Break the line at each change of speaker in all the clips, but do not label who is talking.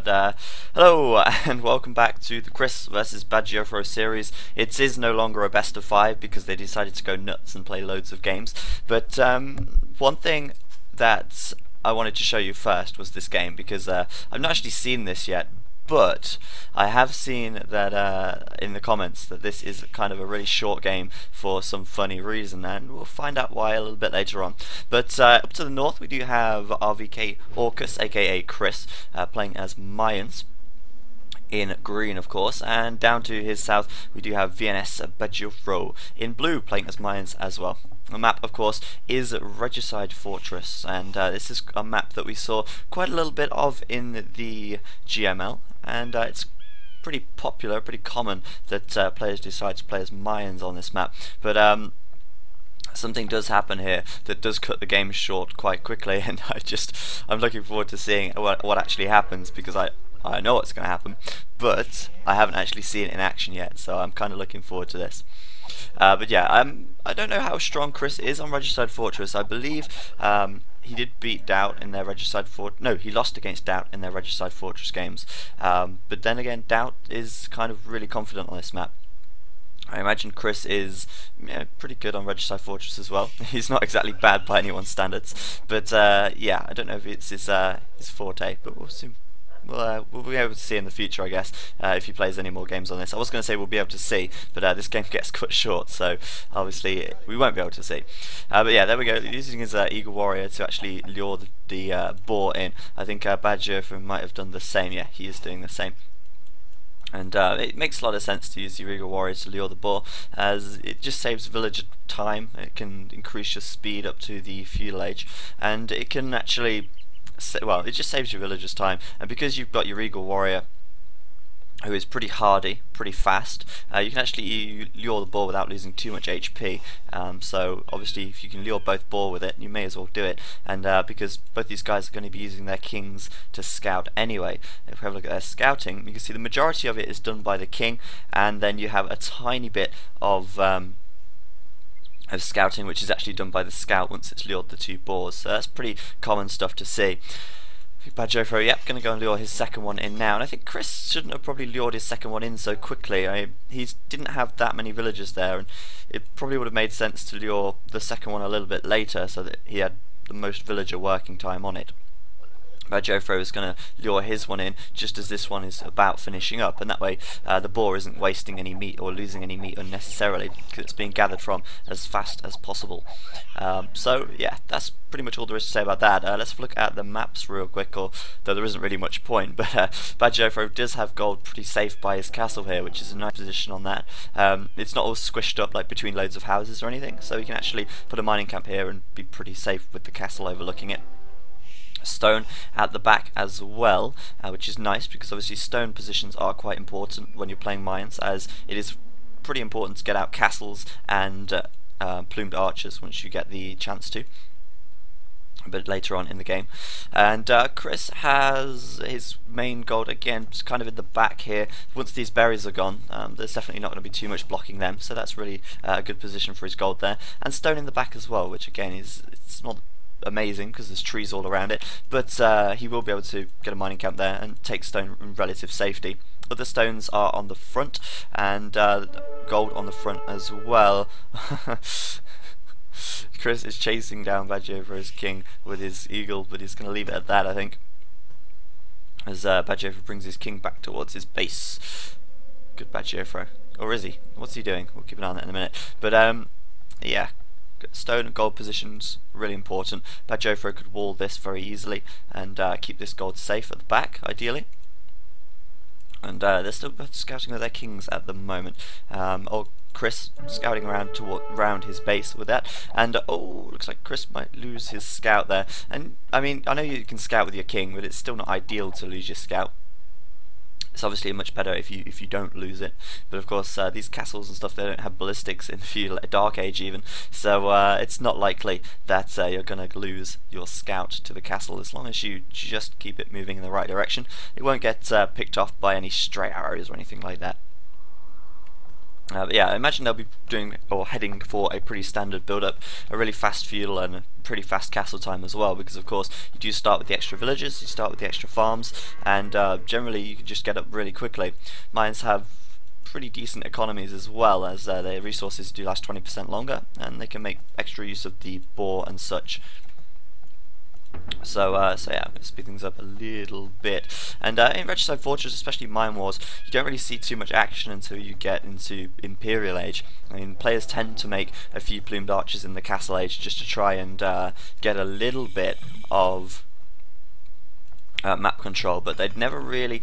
but hello and welcome back to the Chris versus bacgioifro series. It is no longer a best of 5 because they decided to go nuts and play loads of games, but one thing that I wanted to show you first was this game, because I've not actually seen this yet, but I have seen that in the comments that this is kind of a really short game for some funny reason, and we'll find out why a little bit later on. But up to the north we do have RVK Orcus, aka Chris, playing as Mayans in green, of course, and down to his south we do have VNS bacgioifro in blue, playing as Mayans as well. The map, of course, is Regicide Fortress, and this is a map that we saw quite a little bit of in the GML, and it's pretty popular, pretty common that players decide to play as Mayans on this map. But something does happen here that does cut the game short quite quickly, and I'm looking forward to seeing what actually happens, because I know what's going to happen, but I haven't actually seen it in action yet, so I'm kind of looking forward to this. But yeah, I don't know how strong Chris is on Regicide Fortress. I believe he did beat Doubt in their Regicide Fortress. No, he lost against Doubt in their Regicide Fortress games. But then again, Doubt is kind of really confident on this map. I imagine Chris is pretty good on Regicide Fortress as well. He's not exactly bad by anyone's standards, but yeah, I don't know if it's his forte, but we'll soon. We'll be able to see in the future, I guess, if he plays any more games on this. I was going to say we'll be able to see, but this game gets cut short, so obviously we won't be able to see. But yeah, there we go, using his Eagle Warrior to actually lure the boar in. I think bacgioifro might have done the same. Yeah, he is doing the same. And it makes a lot of sense to use your Eagle Warrior to lure the boar, as it just saves villager time. It can increase your speed up to the feudal age, and it can actually, well, it just saves your villagers time. And because you've got your Eagle Warrior, who is pretty hardy, pretty fast, you can actually lure the boar without losing too much HP. So obviously if you can lure both boar with it, you may as well do it. And because both these guys are going to be using their kings to scout anyway, if we have a look at their scouting, you can see the majority of it is done by the king, and then you have a tiny bit of scouting which is actually done by the scout once it's lured the two boars. So that's pretty common stuff to see. bacgioifro, yep, going to go and lure his second one in now, and I think Chris shouldn't have probably lured his second one in so quickly. He didn't have that many villagers there, and it probably would have made sense to lure the second one a little bit later so that he had the most villager working time on it. bacgioifro is going to lure his one in just as this one is about finishing up, and that way the boar isn't wasting any meat or losing any meat unnecessarily, because it's being gathered from as fast as possible. So yeah, that's pretty much all there is to say about that. Let's have a look at the maps real quick, though there isn't really much point, but bacgioifro does have gold pretty safe by his castle here, which is a nice position on that. It's not all squished up like between loads of houses or anything, so he can actually put a mining camp here and be pretty safe with the castle overlooking it. Stone at the back as well, which is nice, because obviously stone positions are quite important when you're playing mines, as it is pretty important to get out castles and plumed archers once you get the chance to, a bit later on in the game. And Chris has his main gold again just kind of in the back here. Once these berries are gone, there's definitely not going to be too much blocking them, so that's really a good position for his gold there. And stone in the back as well, which again it's not amazing because there's trees all around it, but he will be able to get a mining camp there and take stone in relative safety. Other stones are on the front, and gold on the front as well. Chris is chasing down bacgioifro's king with his eagle, but he's going to leave it at that, I think, as bacgioifro brings his king back towards his base. Good bacgioifro. Or is he? What's he doing? We'll keep an eye on that in a minute. But yeah, stone and gold positions really important. bacgioifro could wall this very easily and keep this gold safe at the back, ideally. And they're still scouting with their kings at the moment. Or Chris scouting around his base with that, and oh, looks like Chris might lose his scout there. And I mean, I know you can scout with your king, but it's still not ideal to lose your scout. It's obviously much better if you don't lose it, but of course these castles and stuff, they don't have ballistics in the feudal Dark Age even, so it's not likely that you're going to lose your scout to the castle as long as you just keep it moving in the right direction. It won't get picked off by any stray arrows or anything like that. But yeah, I imagine they'll be doing or heading for a pretty standard build-up, a really fast feudal and a pretty fast castle time as well, because of course you do start with the extra villages, you start with the extra farms, and generally you can just get up really quickly. Mines have pretty decent economies as well, as their resources do last 20% longer, and they can make extra use of the boar and such. So yeah, let's speed things up a little bit. And in Regicide Fortress, especially Mine Wars, you don't really see too much action until you get into Imperial Age. I mean, players tend to make a few plumed archers in the Castle Age just to try and get a little bit of map control, but they'd never really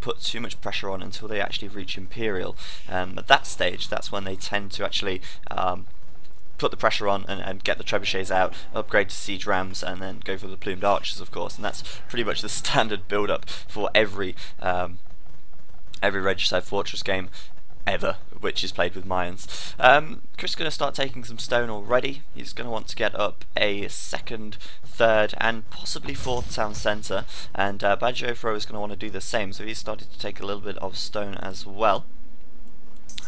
put too much pressure on until they actually reach Imperial. At that stage, that's when they tend to actually put the pressure on and get the trebuchets out, upgrade to siege rams, and then go for the plumed archers, of course. And that's pretty much the standard build-up for every Regicide Fortress game ever, which is played with Mayans. Chris is going to start taking some stone already. He's going to want to get up a second, third, and possibly fourth town centre, and bacgioifro is going to want to do the same, so he's started to take a little bit of stone as well.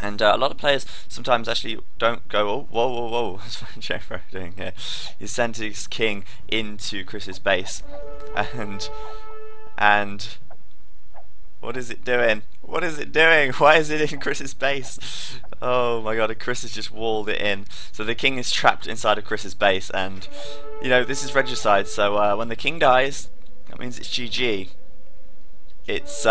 And a lot of players sometimes actually don't go, oh, whoa, whoa, whoa, what's bacgioifro doing here? He sent his king into Chris's base, and what is it doing? What is it doing? Why is it in Chris's base? Oh my god, Chris has just walled it in. So the king is trapped inside of Chris's base, and you know, this is regicide, so when the king dies, that means it's GG. It's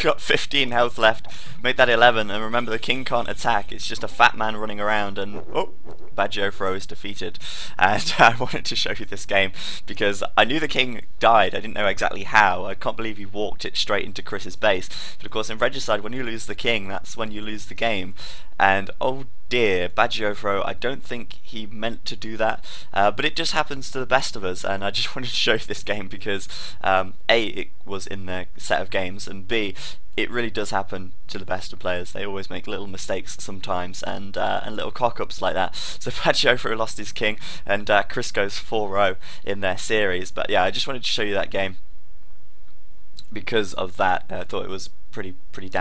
got 15 health left, make that 11, and remember the king can't attack, it's just a fat man running around, and oh, bacgioifro is defeated. And I wanted to show you this game because I knew the king died, I didn't know exactly how. I can't believe he walked it straight into Chris's base, but of course in regicide when you lose the king, that's when you lose the game. And oh dear, bacgioifro, I don't think he meant to do that, but it just happens to the best of us, and I just wanted to show you this game because A, it was in their set of games, and B, it really does happen to the best of players. They always make little mistakes sometimes, and little cock-ups like that. So bacgioifro lost his king, and Chris goes 4-0 in their series. But yeah, I just wanted to show you that game because of that. I thought it was pretty damn